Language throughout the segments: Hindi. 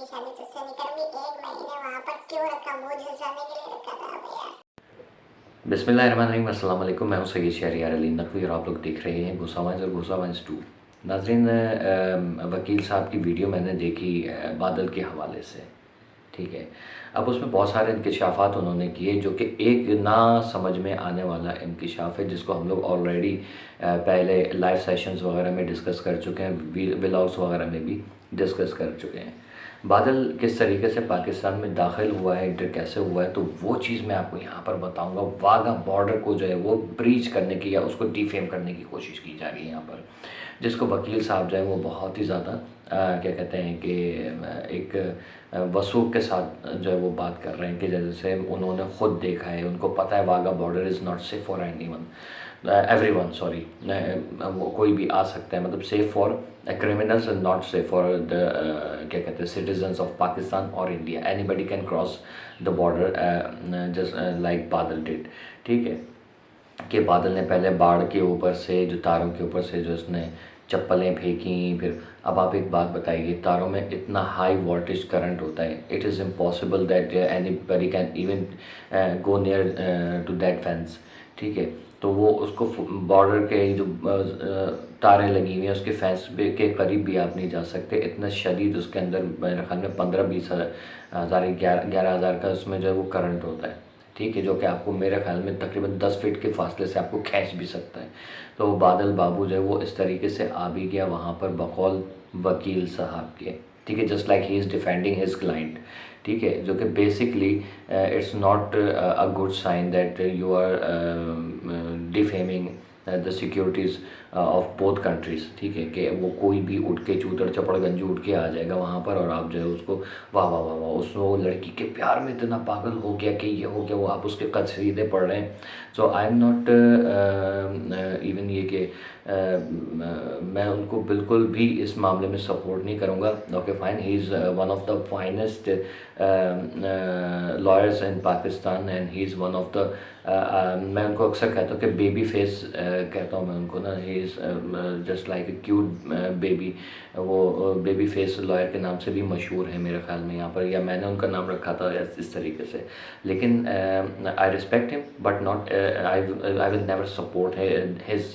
की शादी तुझसे नहीं करूंगी, 1 महीने वहां पर क्यों रखा, मुंह झुलसाने के लिए रखा था अबे यार। बिस्मिल्लाहिर्रहमानिर्रहीम, अस्सलाम वालेकुम। मैं हूं सैयद शहरियार अली नकवी और आप लोग देख रहे हैं घुसावंस और घुसावंस 2। नाज़रीन, वकील साहब की वीडियो मैंने देखी बादल के हवाले से, ठीक है। अब उसमें बहुत सारे इंकशाफात उन्होंने किए जो कि एक ना समझ में आने वाला इंकशाफ है, जिसको हम लोग ऑलरेडी पहले लाइव सेशंस वगैरह में डिस्कस कर चुके हैं, व्लॉग्स वगैरह में भी डिस्कस कर चुके हैं। बादल किस तरीके से पाकिस्तान में दाखिल हुआ है, इंटर कैसे हुआ है, तो वो चीज़ मैं आपको यहाँ पर बताऊँगा। वाघा बॉर्डर को जो है वो ब्रीच करने की या उसको डिफेम करने की कोशिश की जा रही है यहाँ पर, जिसको वकील साहब जो है वो बहुत ही ज़्यादा क्या कहते हैं कि एक वसूख के साथ जो है वो बात कर रहे हैं कि जैसे उन्होंने ख़ुद देखा है, उनको पता है Wagah border is not safe for anyone, everyone, sorry, वो कोई भी आ सकता है, मतलब safe for criminals and not safe for the क्या कहते हैं सिटीजन्स ऑफ पाकिस्तान और India. Anybody can cross the border just like बादल डिड, ठीक है। कि बादल ने पहले बाढ़ के ऊपर से, जो तारों के ऊपर से जो उसने चप्पलें फेंकी, फिर अब आप एक बात बताइए, तारों में इतना हाई वोल्टेज करंट होता है, it is impossible that anybody can even go near to that fence, ठीक है। तो वो उसको बॉर्डर के जो तारें लगी हुई हैं उसके फेंस के करीब भी आप नहीं जा सकते, इतना शदीद उसके अंदर मेरे ख्याल में 15-20 हज़ार 11,000 का उसमें जो है वो करंट होता है, ठीक है, जो कि आपको मेरे ख्याल में तकरीबन 10 फीट के फासले से आपको खींच भी सकता है। तो बादल बाबू जो है वो इस तरीके से आ भी गया वहाँ पर बकौल वकील साहब के, ठीक है, just like he is defending his client, ठीक है, जो कि basically it's not a good sign that you are defaming the securities of both countries, ठीक है, कि वो कोई भी उठ के चूतड़ चपड़ गंजू उठ के आ जाएगा वहाँ पर और आप जो है उसको वाह वाह वाह वाह, उस वो लड़की के प्यार में इतना पागल हो गया कि ये हो गया, वो आप उसके कसीदे पढ़ रहे हैं। सो आई एम नॉट इवन ये कि मैं उनको बिल्कुल भी इस मामले में सपोर्ट नहीं करूँगा। Okay fine, he is one of the finest lawyers in Pakistan and he is one of the मैं उनको अक्सर कहता हूँ कि बेबी फेस कहता हूँ मैं उनको ना, he is just like a cute baby. वो बेबी फेस लॉयर के नाम से भी मशहूर है मेरे ख्याल में यहाँ पर, या मैंने उनका नाम रखा था इस तरीके से। लेकिन I respect him but not I will never support his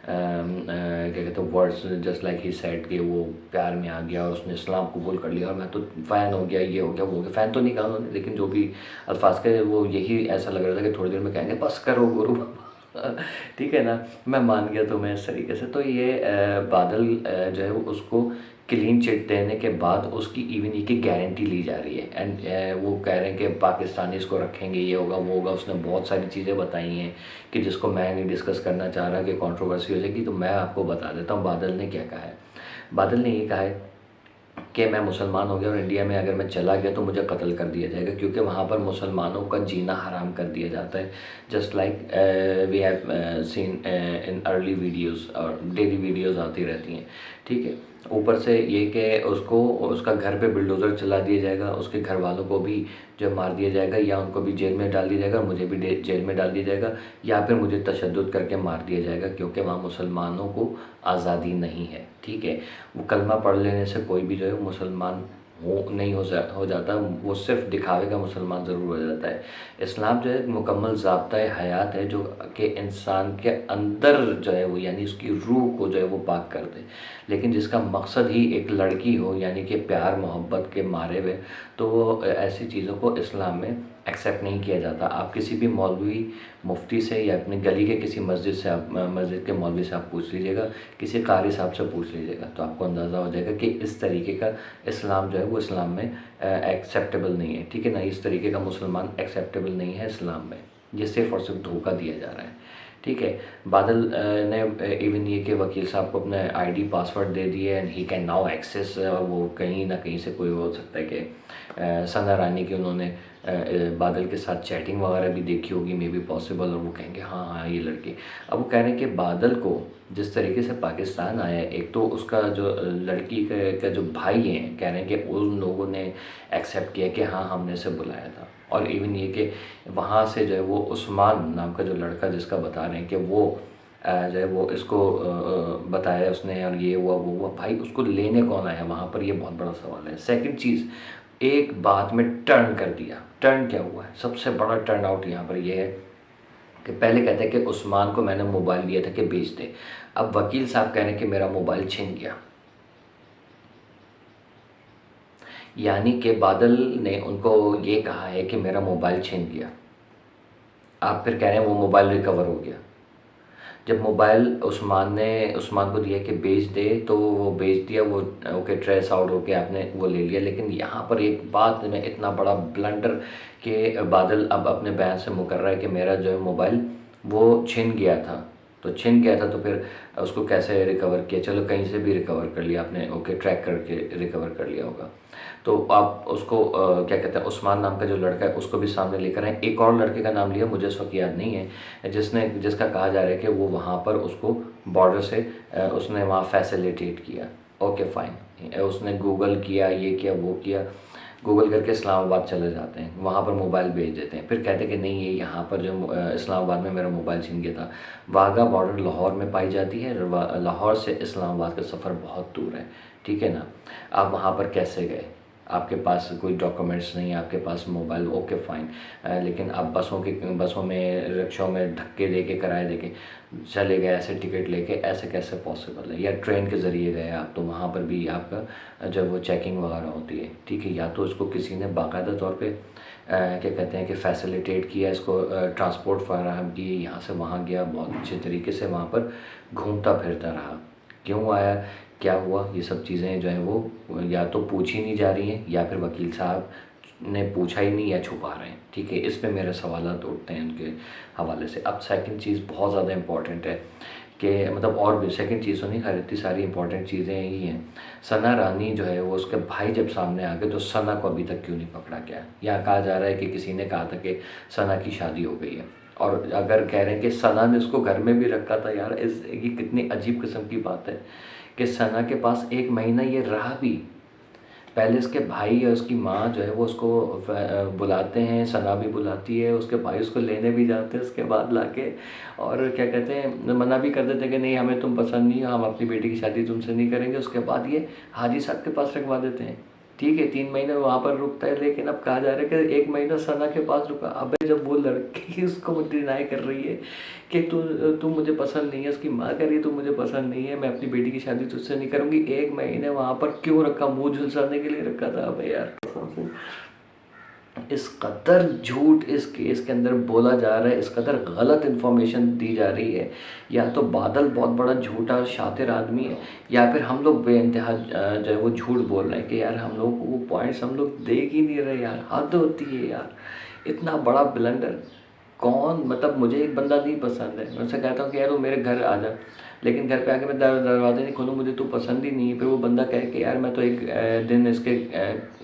क्या कहते हैं words, just like he said कि वो प्यार में आ गया और उसने इस्लाम कबूल कर लिया और मैं तो फ़ैन हो गया, ये हो गया वो हो गया। फ़ैन तो नहीं कहा उन्होंने, लेकिन जो भी अल्फाज के वो यही ऐसा लग रहा था कि थोड़ी देर में कहेंगे बस करो गुरु ठीक है ना, मैं मान गया तुम्हें इस तरीके से। तो ये बादल जो है वो उसको क्लीन चिट देने के बाद उसकी इवन की गारंटी ली जा रही है एंड वो कह रहे हैं कि पाकिस्तानी इसको रखेंगे, ये होगा वो होगा। उसने बहुत सारी चीज़ें बताई हैं कि जिसको मैं नहीं डिस्कस करना चाह रहा कि कंट्रोवर्सी हो जाएगी, तो मैं आपको बता देता हूँ बादल ने क्या कहा है। बादल ने ये कहा है कि मैं मुसलमान हो गया और इंडिया में अगर मैं चला गया तो मुझे कत्ल कर दिया जाएगा, क्योंकि वहाँ पर मुसलमानों का जीना हराम कर दिया जाता है। Just like we have seen in early videos और डेली वीडियोस आती रहती हैं, ठीक है। ऊपर से ये कि उसको उसका घर पे बिल्डोज़र चला दिया जाएगा, उसके घर वालों को भी जो मार दिया जाएगा, या उनको भी जेल में डाल दिया जाएगा, मुझे भी जेल में डाल दिया जाएगा, या फिर मुझे तशद्दुद करके मार दिया जाएगा, क्योंकि वहाँ मुसलमानों को आज़ादी नहीं है, ठीक है। वो कलमा पढ़ लेने से कोई भी जो है मुसलमान नहीं हो जाता, वो सिर्फ दिखावे का मुसलमान ज़रूर हो जाता है। इस्लाम जो है मुकम्मल ज़ाब्ता हयात है, जो कि इंसान के अंदर जो है वो यानी उसकी रूह को जो है वो पाक कर दे। लेकिन जिसका मकसद ही एक लड़की हो यानी कि प्यार मोहब्बत के मारे हुए, तो ऐसी चीज़ों को इस्लाम में एक्सेप्ट नहीं किया जाता। आप किसी भी मौलवी मुफ्ती से या अपने गली के किसी मस्जिद से आप मस्जिद के मौलवी से आप पूछ लीजिएगा, किसी कारी साहब से पूछ लीजिएगा, तो आपको अंदाज़ा हो जाएगा कि इस तरीके का इस्लाम जो है वो इस्लाम में एक्सेप्टेबल नहीं है, ठीक है ना। इस तरीके का मुसलमान एक्सेप्टेबल नहीं है इस्लाम में, ये सिर्फ़ और सिर्फ धोखा दिया जा रहा है, ठीक है। बादल ने इवन ये कि वकील साहब को अपने आईडी पासवर्ड दे दिए and he can now access, वो कहीं ना कहीं से कोई हो सकता है कि सना रानी की उन्होंने बादल के साथ चैटिंग वगैरह भी देखी होगी, मे बी पॉसिबल, और वो कहेंगे हाँ हाँ ये लड़की। अब वो कह रहे हैं कि बादल को जिस तरीके से पाकिस्तान आया है, एक तो उसका जो लड़की का जो भाई हैं कह रहे हैं कि उन लोगों ने एक्सेप्ट किया कि हाँ हमने इसे बुलाया था, और इवन ये कि वहाँ से जो है वो उस्मान नाम का जो लड़का जिसका बता रहे हैं कि वो जो है वो इसको बताया उसने और ये हुआ वो हुआ, भाई उसको लेने कौन आया वहाँ पर, ये बहुत बड़ा सवाल है। सेकंड चीज़, एक बात में टर्न कर दिया। टर्न क्या हुआ है, सबसे बड़ा टर्न आउट यहाँ पर ये है कि पहले कहते हैं कि उस्मान को मैंने मोबाइल दिया था कि बेच दे, अब वकील साहब कह रहे हैं कि मेरा मोबाइल छिन गया। यानी कि बादल ने उनको ये कहा है कि मेरा मोबाइल छिन गया, आप फिर कह रहे हैं वो मोबाइल रिकवर हो गया। जब मोबाइल उस्मान को दिया कि बेच दे तो वो बेच दिया, वो ओके ट्रेस आउट होके आपने वो ले लिया। लेकिन यहाँ पर एक बात में इतना बड़ा ब्लंडर कि बादल अब अपने बयान से मुकर रहा है कि मेरा जो है मोबाइल वो छिन गया था। तो छिन गया था तो फिर उसको कैसे रिकवर किया, चलो कहीं से भी रिकवर कर लिया आपने, ओके ट्रैक करके रिकवर कर लिया होगा। तो आप उसको क्या कहते हैं, उस्मान नाम का जो लड़का है उसको भी सामने लेकर आए। एक और लड़के का नाम लिया, मुझे इस वक्त याद नहीं है, जिसका कहा जा रहा है कि वो वहाँ पर उसको बॉर्डर से उसने वहाँ फैसिलिटेट किया। ओके फ़ाइन, उसने गूगल किया, ये किया वो किया, गूगल करके इस्लामाबाद चले जाते हैं, वहाँ पर मोबाइल भेज देते हैं, फिर कहते हैं कि नहीं ये यहाँ पर जो इस्लामाबाद में मेरा मोबाइल छिन गया था। वाघा बॉर्डर लाहौर में पाई जाती है, लाहौर से इस्लामाबाद का सफ़र बहुत दूर है, ठीक है ना। आप वहाँ पर कैसे गए, आपके पास कोई डॉक्यूमेंट्स नहीं है, आपके पास मोबाइल, ओके फ़ाइन, लेकिन आप बसों में रिक्शों में धक्के दे के किराए दे के चले गए, ऐसे टिकट लेके, ऐसे कैसे पॉसिबल है। या ट्रेन के ज़रिए गए आप, तो वहाँ पर भी आपका जब वो चेकिंग वगैरह होती है, ठीक है, या तो उसको किसी ने बाकायदा तौर पे क्या कहते हैं कि फैसिलिटेट किया, इसको ट्रांसपोर्ट फराहम की, यहाँ से वहाँ गया, बहुत अच्छे तरीके से वहाँ पर घूमता फिरता रहा, क्यों आया, क्या हुआ, ये सब चीज़ें जो हैं वो या तो पूछी नहीं जा रही हैं या फिर वकील साहब ने पूछा ही नहीं या छुपा रहे हैं, ठीक है। इस पे मेरे सवालात उठते हैं उनके हवाले से। अब सेकंड चीज़ बहुत ज़्यादा इम्पॉर्टेंट है कि मतलब और भी सेकंड चीज़ तो नहीं, हर इतनी सारी इंपॉर्टेंट चीज़ें ही हैं। सना रानी जो है वो उसके भाई जब सामने आ गए तो सना को अभी तक क्यों नहीं पकड़ा गया। यहाँ कहा जा रहा है कि किसी ने कहा था कि सना की शादी हो गई है, और अगर कह रहे हैं कि सना ने उसको घर में भी रखा था, यार ये कितनी अजीब किस्म की बात है कि सना के पास 1 महीना ये रहा भी। पहले उसके भाई या उसकी माँ जो है वो उसको बुलाते हैं, सना भी बुलाती है, उसके भाई उसको लेने भी जाते हैं, उसके बाद लाके और क्या कहते हैं मना भी कर देते हैं कि नहीं हमें तुम पसंद नहीं हो, हम अपनी बेटी की शादी तुमसे नहीं करेंगे। उसके बाद ये हाजी साहब के पास रखवा देते हैं, ठीक है, 3 महीने वहाँ पर रुकता है। लेकिन अब कहा जा रहा है कि 1 महीना सना के पास रुका। अबे जब वो लड़की उसको डिनाई कर रही है कि तू मुझे पसंद नहीं है, उसकी माँ कह रही है तू मुझे पसंद नहीं है, मैं अपनी बेटी की शादी तुझसे नहीं करूँगी, 1 महीने वहाँ पर क्यों रखा, मुँह झुलसाने के लिए रखा था। अबे यार इस कदर झूठ इस केस के अंदर बोला जा रहा है, इस कदर गलत इन्फॉर्मेशन दी जा रही है। या तो बादल बहुत बड़ा झूठा और शातिर आदमी है, या फिर हम लोग बेइंतहा जो है वो झूठ बोल रहे हैं कि यार हम लोग वो पॉइंट्स हम लोग देख ही नहीं रहे। यार हद होती है यार, इतना बड़ा ब्लंडर। कौन, मतलब मुझे एक बंदा नहीं पसंद है, मैं उससे कहता हूँ कि यार वो मेरे घर आ जा, लेकिन घर पे आके मैं दरवाज़ा नहीं खोलूँ, मुझे तो पसंद ही नहीं है। फिर वो बंदा कहे कि यार मैं तो एक दिन इसके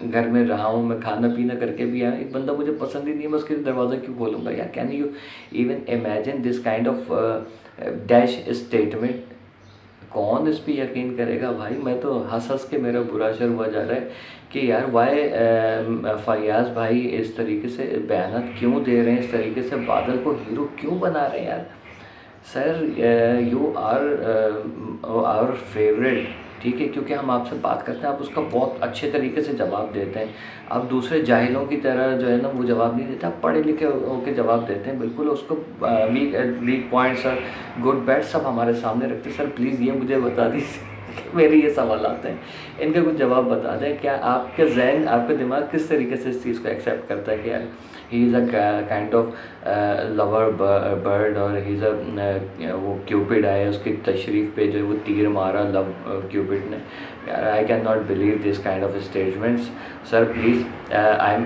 घर में रहा हूँ, मैं खाना पीना करके भी आया, एक बंदा मुझे पसंद ही नहीं है, मैं उसके दरवाज़ा क्यों खोलूँगा यार। Can you even imagine this kind of dash statement. कौन इस पे यकीन करेगा भाई। मैं तो हंस हंस के मेरा बुरा असर हुआ जा रहा है कि यार वाई फयाज़ भाई इस तरीके से बयान क्यों दे रहे हैं, इस तरीके से बादल को हीरो क्यों बना रहे हैं यार। Sir you are our favourite, ठीक है, क्योंकि हम आपसे बात करते हैं, आप उसका बहुत अच्छे तरीके से जवाब देते हैं। आप दूसरे जाहिलों की तरह जो है ना वो जवाब नहीं देते, आप पढ़े लिखे होकर जवाब देते हैं बिल्कुल। उसको वीक पॉइंट्स और गुड बैड सब हमारे सामने रखते हैं। सर प्लीज़ ये मुझे बता दीजिए मेरे ये सवाल आते हैं, इनके कुछ जवाब बता दें। क्या आपके जहन, आपका दिमाग किस तरीके से इस चीज़ को एक्सेप्ट करता है कि यार he is a kind of lover bird, और ही इज़ अ वो क्यूपिड है, उसकी तशरीफ़ पे जो है वो तीर मारा लव क्यूपिड ने। I can not believe this kind of statements. Sir please, I am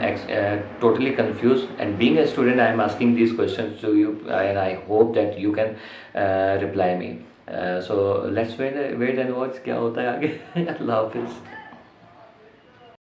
totally confused, and being a student I am asking these questions to you, and I hope that you can reply me. So let's wait and watch क्या होता है आगे। अल्लाह हाफिज़।